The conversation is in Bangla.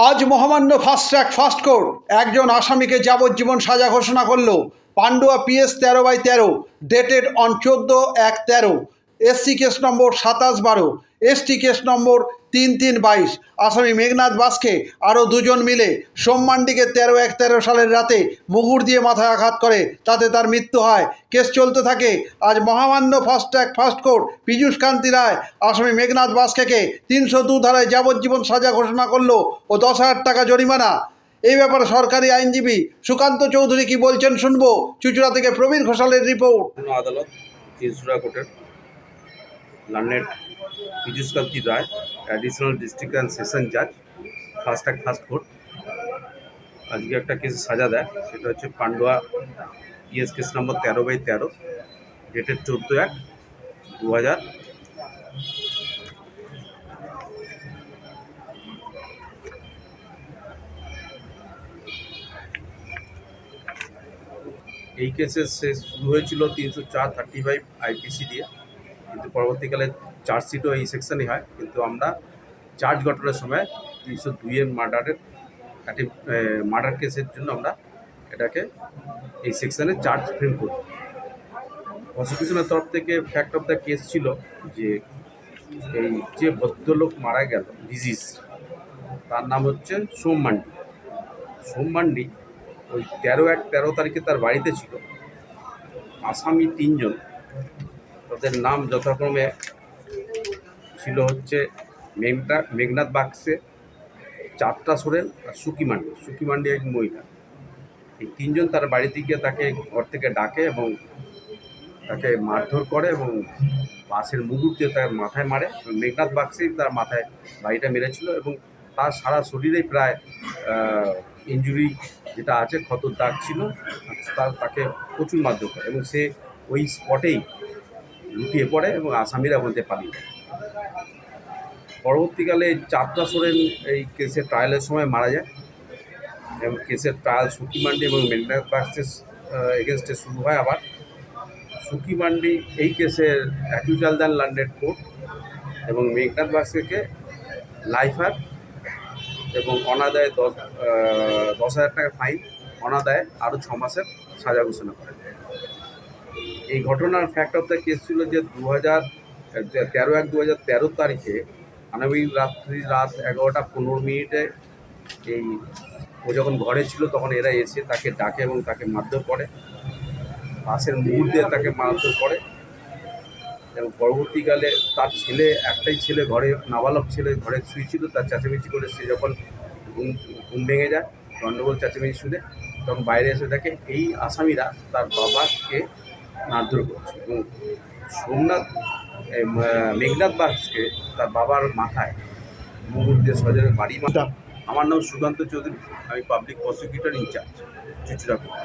আজ মহামান্য ফাস্ট ট্র্যাক ফাস্ট কোর্ট একজন আসামিকে যাবজ্জীবন সাজা ঘোষণা করল। Pandua PS 13/13 dated on 14/1/13। SC case number 27/12, ST case number 33/22। আসামি মেঘনাথ বাসকে আরও দুজন মিলে সোমমান্ডিকে 13/1/13 সালের রাতে মুগুর দিয়ে মাথায় আঘাত করে, তাতে তার মৃত্যু হয়। কেস চলতে থাকে। আজ মহামান্য fast track fast court Piyush Kanti Roy আসামি মেঘনাথ বাসকে 302 ধারায় যাবজ্জীবন সাজা ঘোষণা করল ও 10,000 টাকা জরিমানা। এই ব্যাপারে সরকারি আইনজীবী সুকান্ত চৌধুরী কি বলছেন শুনবো। চুঁচুড়া থেকে প্রবীর ঘোষালের রিপোর্ট। আদালত চিনসুরা কোর্টের learned Piyush Kanti Roy, additional district and session জাজ, ফাস্ট ট্র্যাক ফাস্ট কোর্ট, আজকে একটা কেসে সাজা দেয়। সেটা হচ্ছে Pandua PS case number 13/13 dated 14/1/2000। এই কেসের শেষ শুরু হয়েছিল 304/35 IPC দিয়ে, কিন্তু পরবর্তীকালে চার্জশিটও এই সেকশনে হয়। কিন্তু আমরা চার্জ গঠনের সময় 302 মার্ডার কেসের জন্য আমরা এটাকে এই সেকশনে চার্জ ফ্রেম করি। প্রসিকিউশনের তরফ থেকে ফ্যাক্ট অফ দ্য কেস ছিল যে এই যে ভদ্রলোক মারা গেল ডিজিজ, তার নাম হচ্ছে সোম মান্ডি। ওই 13/1/13 তারিখে তার বাড়িতে ছিল। আসামি 3 জন, তাদের নাম যথাক্রমে ছিল হচ্ছে মেঘনাথ বাক্সে, চাত্রা সোরেন আর সুকি মান্ডি এক মহিলা। এই 3 জন তার বাড়িতে গিয়ে তাকে ঘর থেকে ডাকে এবং তাকে মারধর করে এবং বাসের মুগুর দিয়ে তার মাথায় মারে। মেঘনাথ বাক্সেই তার মাথায় বাড়িটা মেরেছিল এবং তার সারা শরীরেই প্রায় ইনজুরি যেটা আছে, ক্ষতর দাগ ছিল। তাকে প্রচুর মারধর করে এবং সে ওই স্পটেই লুটিয়ে পড়ে এবং আসামিরা ওখান থেকে পালিয়ে যায়। পরবর্তীকালে চাত্রা সোরেন এই কেসের ট্রায়ালের সময় মারা যায় এবং কেসের ট্রায়াল সুকি মান্ডি এবং মেঘনাথ বাক্সের এগেনস্টে শুরু হয়। আবার সুকি মান্ডি এই কেসের অ্যাকিউজাল দেন লার্নেড কোর্ট এবং মেঘনাথ বাক্সকে লাইফার এবং অনাদায়ে 10,000 টাকা ফাইন, অনাদায়ে আরও 6 মাসের সাজা ঘোষণা করে। এই ঘটনার ফ্যাক্ট অফ দ্য কেস ছিল যে 13/1/2013 তারিখে আনুমানিক রাত 11:15 ও যখন ঘরে ছিল তখন এরা এসে তাকে ডাকে এবং তাকে মারধর করে, বাসের মুগুর দিয়ে তাকে মারধর করে এবং পরবর্তীকালে তার একটাই ছেলে ঘরে, নাবালক ছেলে ঘরে শুয়েছিল। তার চেঁচামেচি করে সে যখন ঘুম ভেঙে যায় গণ্ডগোল চেঁচামেচি শুনে, তখন বাইরে এসে দেখে এই আসামিরা তার বাবাকে মারধর করছে এবং মেঘনাথ বাক্সকে তার বাবার মাথায় মুগুর দিয়ে সজোরে বাড়ি মারা। আমার নাম সুকান্ত চৌধুরী, আমি পাবলিক প্রসিকিউটর ইনচার্জ, চুঁচুড়া কোর্ট।